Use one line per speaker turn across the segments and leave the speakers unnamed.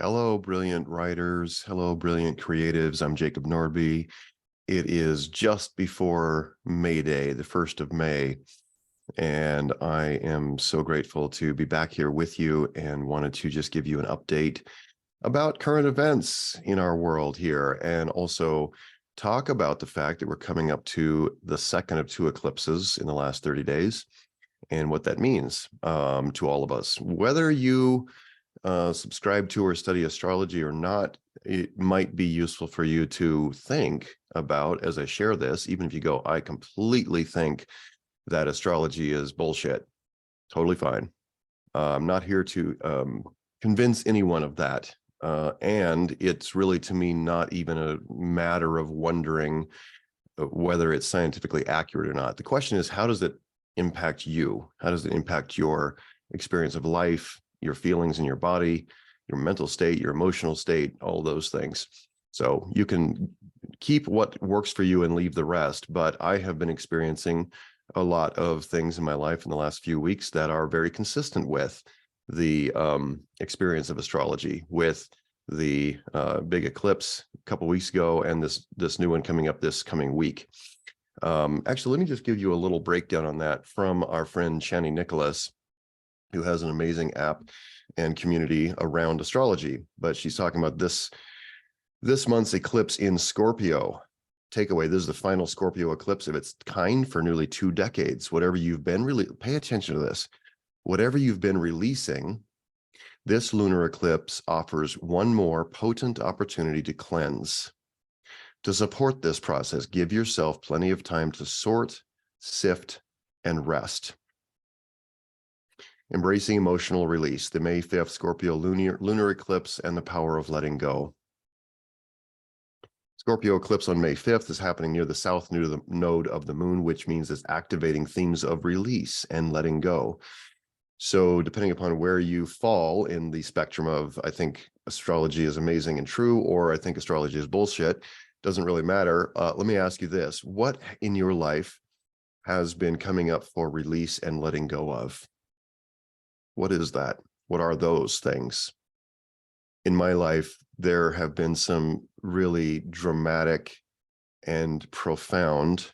Hello, brilliant writers. Hello, brilliant creatives. I'm Jacob Nordby. It is just before May Day, the 1st of May, and I am so grateful to be back here with you and wanted to just give you an update about current events in our world here and also talk about the fact that we're coming up to the second of two eclipses in the last 30 days and what that means to all of us. Whether you subscribe to or study astrology or not, it might be useful for you to think about as I share this, even if you go, I completely think that astrology is bullshit. Totally fine. I'm not here to convince anyone of that. And it's really, to me, not even a matter of wondering whether it's scientifically accurate or not. The question is, how does it impact you? How does it impact your experience of life, your feelings in your body, your mental state, your emotional state, all those things? So you can keep what works for you and leave the rest. But I have been experiencing a lot of things in my life in the last few weeks that are very consistent with the experience of astrology, with the big eclipse a couple weeks ago and this new one coming up this coming week. Actually, let me just give you a little breakdown on that from our friend Shani Nicholas, who has an amazing app and community around astrology. But she's talking about this month's eclipse in Scorpio. Takeaway: this is the final Scorpio eclipse of its kind for nearly 2 decades. Whatever you've been pay attention to this. Whatever you've been releasing, this lunar eclipse offers one more potent opportunity to cleanse. To support this process, give yourself plenty of time to sort, sift, and rest. Embracing emotional release, the May 5th Scorpio lunar eclipse and the power of letting go. Scorpio eclipse on May 5th is happening near the south node of the moon, which means it's activating themes of release and letting go. So depending upon where you fall in the spectrum of, I think astrology is amazing and true, or I think astrology is bullshit, doesn't really matter. Let me ask you this. What in your life has been coming up for release and letting go of? What is that? What are those things? In my life, there have been some really dramatic and profound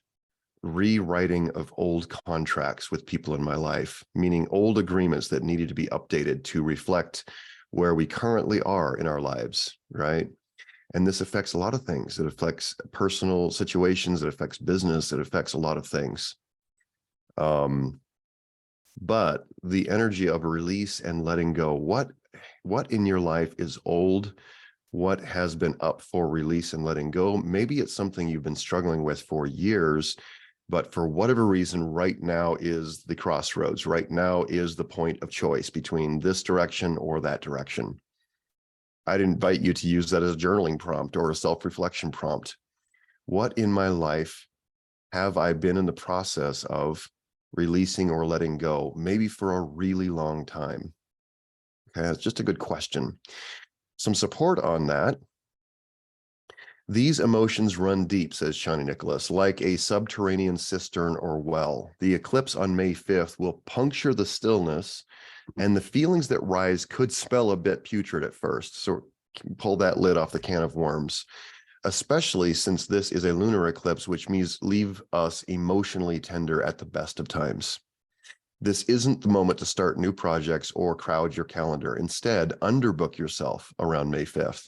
rewriting of old contracts with people in my life, meaning old agreements that needed to be updated to reflect where we currently are in our lives, right? And this affects a lot of things. It affects personal situations, it affects business, it affects a lot of things. But the energy of release and letting go, what in your life is old? What has been up for release and letting go? Maybe it's something you've been struggling with for years, but for whatever reason, right now is the crossroads. Right now is the point of choice between this direction or that direction. I'd invite you to use that as a journaling prompt or a self-reflection prompt. What in my life have I been in the process of releasing or letting go, maybe for a really long time? Okay, that's just a good question. Some support on that. These emotions run deep, says Shani Nicholas, like a subterranean cistern or well. The eclipse on May 5th will puncture the stillness, and the feelings that rise could smell a bit putrid at first. So pull that lid off the can of worms, especially since this is a lunar eclipse, which means leave us emotionally tender at the best of times. This isn't the moment to start new projects or crowd your calendar. Instead, underbook yourself around May 5th.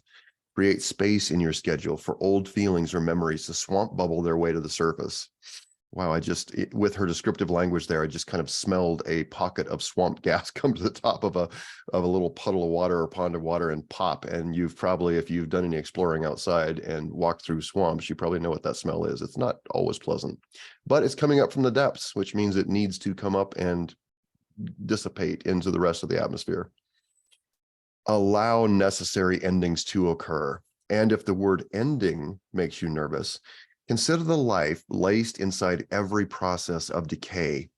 Create space in your schedule for old feelings or memories to swamp bubble their way to the surface. Wow, with her descriptive language there, I just kind of smelled a pocket of swamp gas come to the top of a little puddle of water or pond of water and pop. And you've probably, if you've done any exploring outside and walked through swamps, you probably know what that smell is. It's not always pleasant, but it's coming up from the depths, which means it needs to come up and dissipate into the rest of the atmosphere. Allow necessary endings to occur. And if the word ending makes you nervous, consider the life laced inside every process of decay,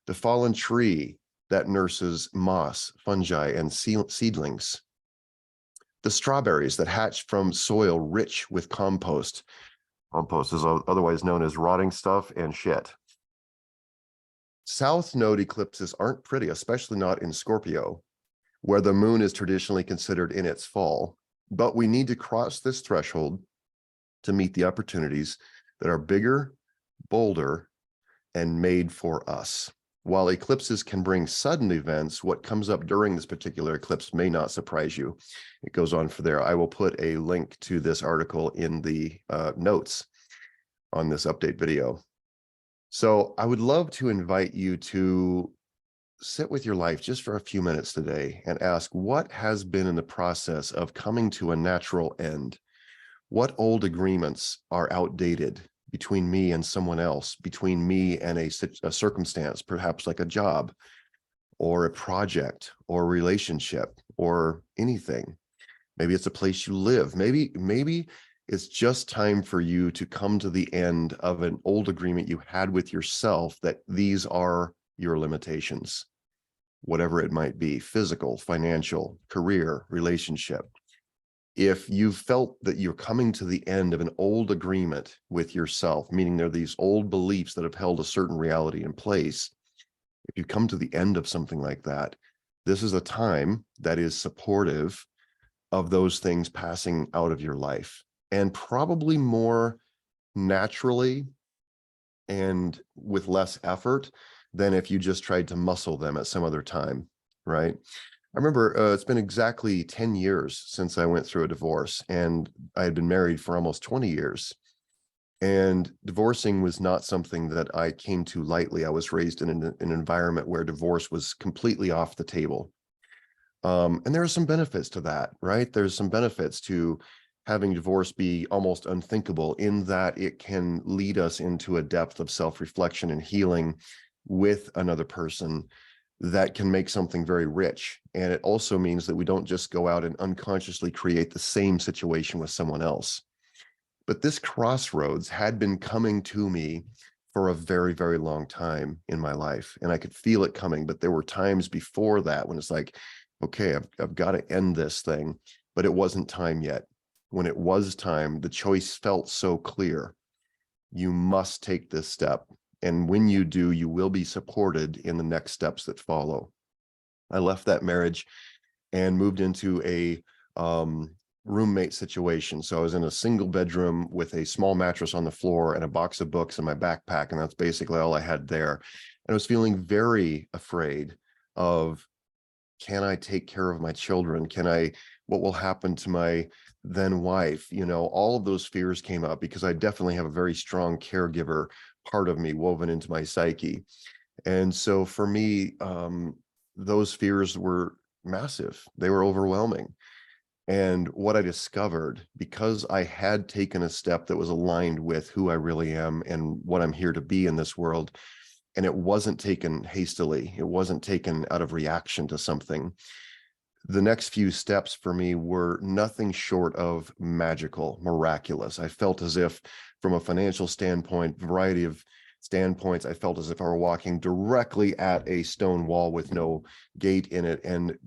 the fallen tree that nurses moss, fungi, and seedlings, the strawberries that hatch from soil rich with compost. Compost is otherwise known as rotting stuff and shit. South node eclipses aren't pretty, especially not in Scorpio. where the moon is traditionally considered in its fall. But we need to cross this threshold to meet the opportunities that are bigger, bolder, and made for us. While eclipses can bring sudden events, what comes up during this particular eclipse may not surprise you. It goes on for there. I will put a link to this article in the notes on this update video. So I would love to invite you to sit with your life just for a few minutes today and ask, what has been in the process of coming to a natural end? What old agreements are outdated between me and someone else, between me and a circumstance, perhaps like a job or a project or a relationship or anything? Maybe it's a place you live. Maybe it's just time for you to come to the end of an old agreement you had with yourself that these are your limitations, whatever it might be: physical, financial, career, relationship. If you felt that you're coming to the end of an old agreement with yourself, meaning there are these old beliefs that have held a certain reality in place, if you come to the end of something like that, this is a time that is supportive of those things passing out of your life, and probably more naturally and with less effort than if you just tried to muscle them at some other time, right? I remember it's been exactly 10 years since I went through a divorce, and I had been married for almost 20 years. And divorcing was not something that I came to lightly. I was raised in an environment where divorce was completely off the table. And there are some benefits to that, right? There's some benefits to having divorce be almost unthinkable, in that it can lead us into a depth of self-reflection and healing with another person that can make something very rich. And it also means that we don't just go out and unconsciously create the same situation with someone else. But this crossroads had been coming to me for a very, very long time in my life, and I could feel it coming. But there were times before that when it's like, okay, I've got to end this thing, but it wasn't time yet. When it was time, the choice felt so clear. You must take this step. And when you do, you will be supported in the next steps that follow. I left that marriage and moved into a roommate situation. So I was in a single bedroom with a small mattress on the floor and a box of books in my backpack. And that's basically all I had there. And I was feeling very afraid of, can I take care of my children? What will happen to my then wife? All of those fears came up because I definitely have a very strong caregiver part of me woven into my psyche. And so for me, those fears were massive. They were overwhelming. And what I discovered, because I had taken a step that was aligned with who I really am and what I'm here to be in this world, and it wasn't taken hastily, it wasn't taken out of reaction to something, the next few steps for me were nothing short of magical, miraculous. I felt as if, from a financial standpoint, variety of standpoints, I felt as if I were walking directly at a stone wall with no gate in it, and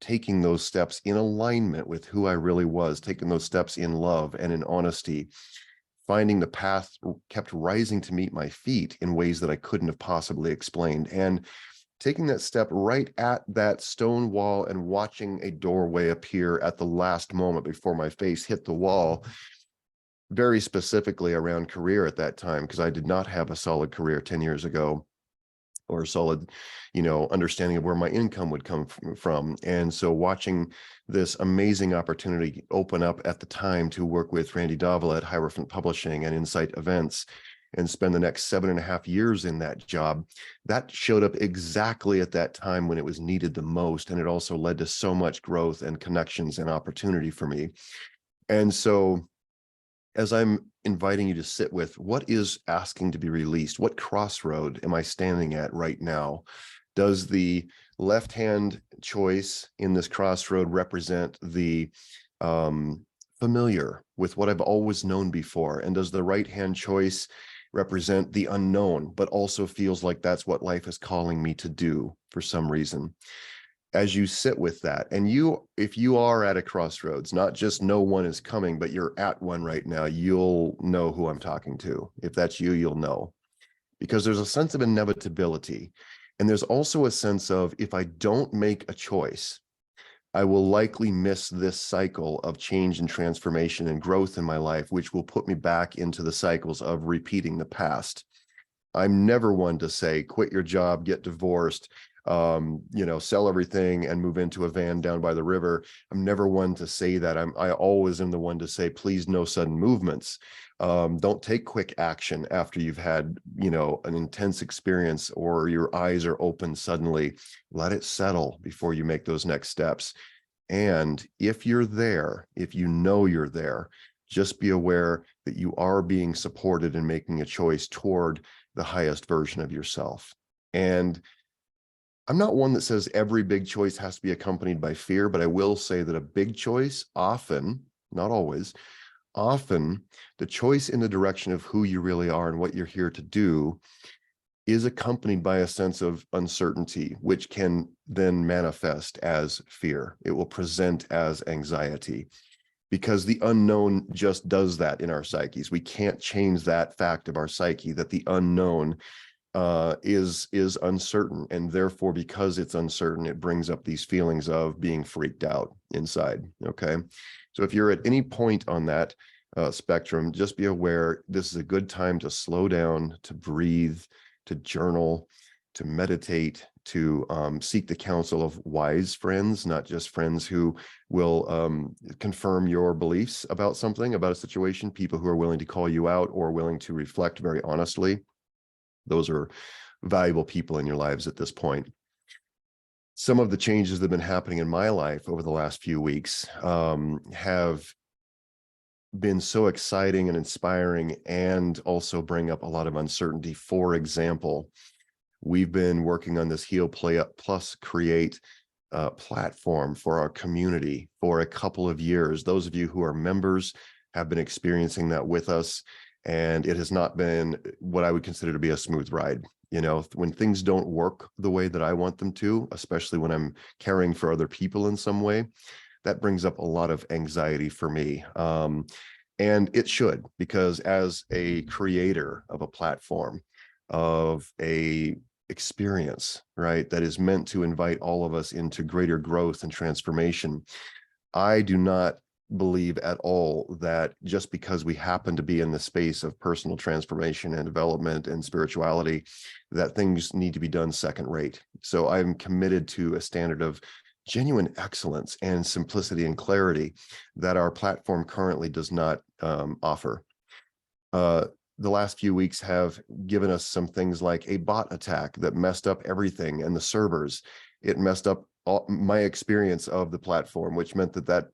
taking those steps in alignment with who I really was, taking those steps in love and in honesty, finding the path kept rising to meet my feet in ways that I couldn't have possibly explained. And taking that step right at that stone wall and watching a doorway appear at the last moment before my face hit the wall, very specifically around career at that time, because I did not have a solid career 10 years ago, or a solid, understanding of where my income would come from. And so watching this amazing opportunity open up at the time to work with Randy Davila at Hierophant Publishing and Insight Events, and spend the next 7.5 years in that job, that showed up exactly at that time when it was needed the most. And it also led to so much growth and connections and opportunity for me. And so, as I'm inviting you to sit with, what is asking to be released? What crossroad am I standing at right now? Does the left-hand choice in this crossroad represent the familiar with what I've always known before? And does the right-hand choice represent the unknown, but also feels like that's what life is calling me to do for some reason? As you sit with that, and if you are at a crossroads, not just no one is coming, but you're at one right now, you'll know who I'm talking to. If that's you, you'll know, because there's a sense of inevitability. And there's also a sense of, if I don't make a choice, I will likely miss this cycle of change and transformation and growth in my life, which will put me back into the cycles of repeating the past. I'm never one to say, quit your job, get divorced, sell everything and move into a van down by the river. I'm never one to say that. I always am the one to say, please, no sudden movements. Don't take quick action after you've had, an intense experience or your eyes are open suddenly. Let it settle before you make those next steps. And if you're there, if you know you're there, just be aware that you are being supported in making a choice toward the highest version of yourself. And I'm not one that says every big choice has to be accompanied by fear, but I will say that a big choice often, not always, often the choice in the direction of who you really are and what you're here to do is accompanied by a sense of uncertainty, which can then manifest as fear. It will present as anxiety because the unknown just does that in our psyches. We can't change that fact of our psyche, that the unknown is uncertain, and therefore, because it's uncertain, it brings up these feelings of being freaked out inside. Okay, so if you're at any point on that spectrum, just be aware this is a good time to slow down, to breathe, to journal, to meditate, to seek the counsel of wise friends, not just friends who will confirm your beliefs about something, about a situation, people who are willing to call you out or willing to reflect very honestly. Those are valuable people in your lives at this point. Some of the changes that have been happening in my life over the last few weeks have been so exciting and inspiring and also bring up a lot of uncertainty. For example, we've been working on this Heal, Play Up Plus Create platform for our community for a couple of years. Those of you who are members have been experiencing that with us, and it has not been what I would consider to be a smooth ride. When things don't work the way that I want them to, especially when I'm caring for other people in some way, that brings up a lot of anxiety for me. And it should, because as a creator of a platform, of a experience, right, that is meant to invite all of us into greater growth and transformation, I do not believe at all that just because we happen to be in the space of personal transformation and development and spirituality, that things need to be done second rate. So I'm committed to a standard of genuine excellence and simplicity and clarity that our platform currently does not offer. The last few weeks have given us some things like a bot attack that messed up everything and the servers. It messed up my experience of the platform, which meant that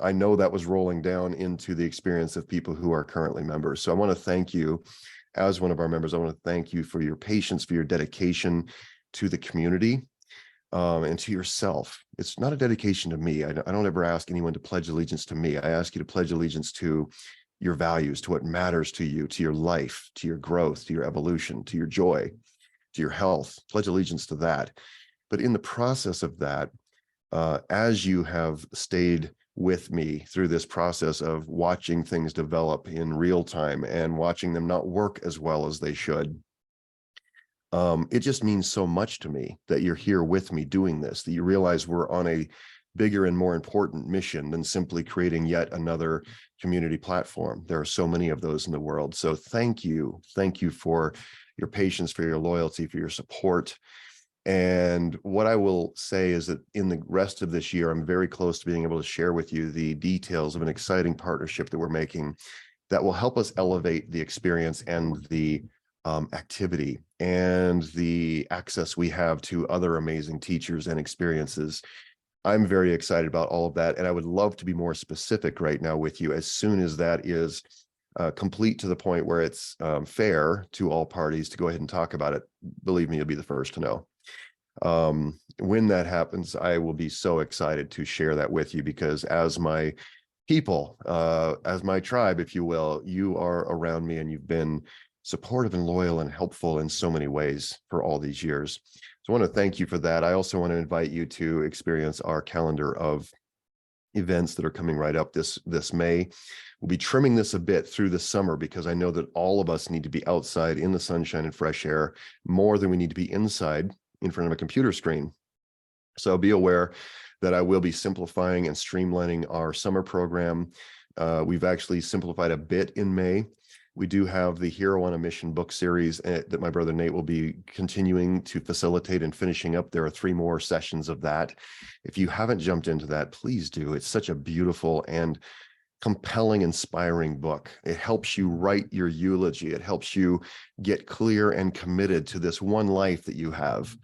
I know that was rolling down into the experience of people who are currently members. So I want to thank you as one of our members. I want to thank you for your patience, for your dedication to the community and to yourself. It's not a dedication to me. I don't ever ask anyone to pledge allegiance to me. I ask you to pledge allegiance to your values, to what matters to you, to your life, to your growth, to your evolution, to your joy, to your health. Pledge allegiance to that. But in the process of that, as you have stayed with me through this process of watching things develop in real time and watching them not work as well as they should, it just means so much to me that you're here with me doing this, that you realize we're on a bigger and more important mission than simply creating yet another community platform. There are so many of those in the world. So thank you. Thank you for your patience, for your loyalty, for your support. And what I will say is that in the rest of this year, I'm very close to being able to share with you the details of an exciting partnership that we're making that will help us elevate the experience and the activity and the access we have to other amazing teachers and experiences. I'm very excited about all of that, and I would love to be more specific right now with you as soon as that is complete to the point where it's fair to all parties to go ahead and talk about it. Believe me, you'll be the first to know. When that happens, I will be so excited to share that with you, because as my people, as my tribe, if you will, you are around me and you've been supportive and loyal and helpful in so many ways for all these years. So I want to thank you for that. I also want to invite you to experience our calendar of events that are coming right up this May. We'll be trimming this a bit through the summer because I know that all of us need to be outside in the sunshine and fresh air more than we need to be inside in front of a computer screen. So be aware that I will be simplifying and streamlining our summer program. We've actually simplified a bit in May. We do have the Hero on a Mission book series that my brother Nate will be continuing to facilitate and finishing up. There are 3 more sessions of that. If you haven't jumped into that, please do. It's such a beautiful and compelling, inspiring book. It helps you write your eulogy. It helps you get clear and committed to this one life that you have.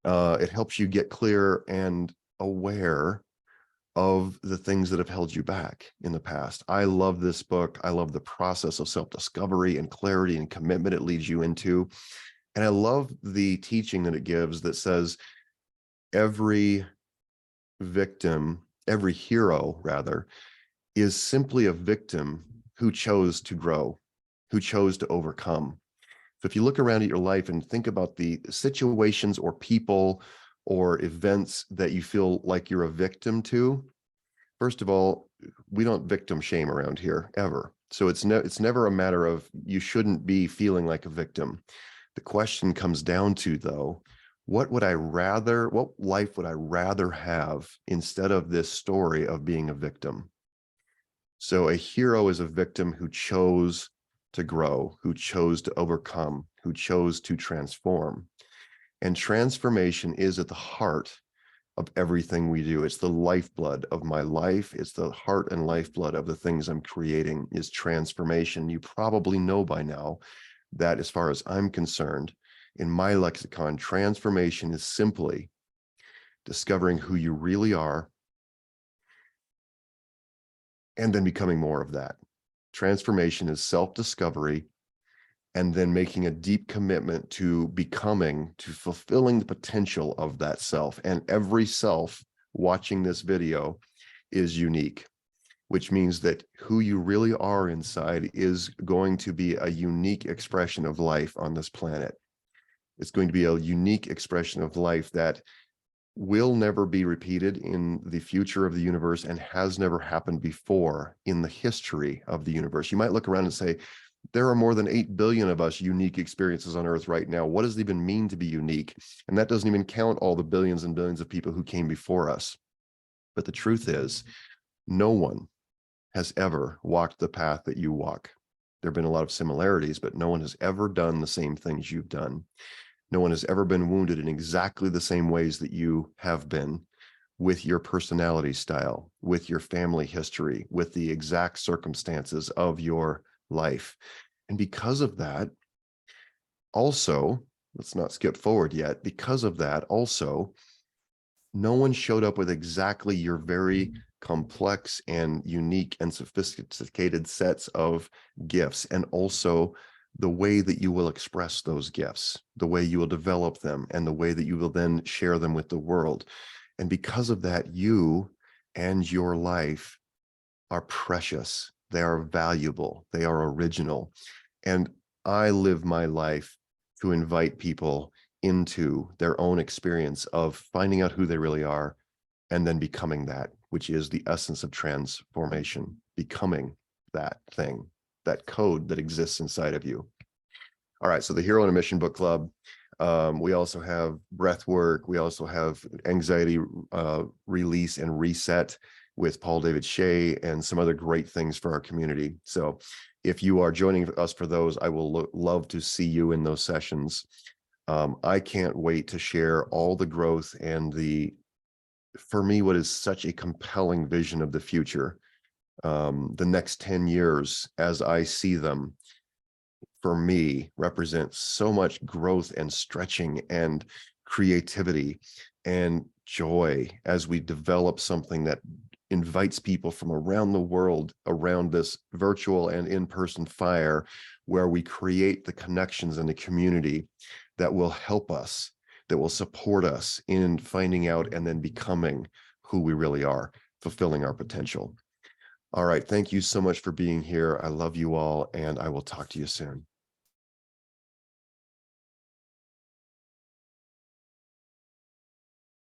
It helps you get clear and aware of the things that have held you back in the past. I love this book. I love the process of self-discovery and clarity and commitment it leads you into. And I love the teaching that it gives that says every victim, every hero rather, is simply a victim who chose to grow, who chose to overcome. So if you look around at your life and think about the situations or people or events that you feel like you're a victim to, first of all, we don't victim shame around here ever. So it's never a matter of you shouldn't be feeling like a victim. The question comes down to, though, what life would I rather have instead of this story of being a victim? So a hero is a victim who chose to grow, who chose to overcome, who chose to transform. And transformation is at the heart of everything we do. It's the lifeblood of my life. It's the heart and lifeblood of the things I'm creating is transformation. You probably know by now that, as far as I'm concerned, in my lexicon, transformation is simply discovering who you really are and then becoming more of that. Transformation is self-discovery and then making a deep commitment to fulfilling the potential of that self. And every self watching this video is unique, which means that who you really are inside is going to be a unique expression of life on this planet. It's going to be a unique expression of life that will never be repeated in the future of the universe and has never happened before in the history of the universe. You might look around and say, there are more than 8 billion of us unique experiences on Earth right now. What does it even mean to be unique? And that doesn't even count all the billions and billions of people who came before us. But the truth is, no one has ever walked the path that you walk. There have been a lot of similarities, but no one has ever done the same things you've done. No one has ever been wounded in exactly the same ways that you have been, with your personality style, with your family history, with the exact circumstances of your life. And because of that, also, let's not skip forward yet, because of that, also, no one showed up with exactly your very complex and unique and sophisticated sets of gifts, and also the way that you will express those gifts, the way you will develop them, and the way that you will then share them with the world. And because of that, you and your life are precious. They are valuable. They are original. And I live my life to invite people into their own experience of finding out who they really are and then becoming that, which is the essence of transformation, becoming that thing, that code that exists inside of you. All right, so the Hero on a Mission book club. We also have breath work. We also have anxiety release and reset with Paul David Shea and some other great things for our community. So if you are joining us for those, I will love to see you in those sessions. I can't wait to share all the growth and for me, what is such a compelling vision of the future. The next 10 years, as I see them, for me, represents so much growth and stretching and creativity and joy as we develop something that invites people from around the world around this virtual and in-person fire, where we create the connections and the community that will help us, that will support us in finding out and then becoming who we really are, fulfilling our potential. All right. Thank you so much for being here. I love you all, and I will talk to you soon.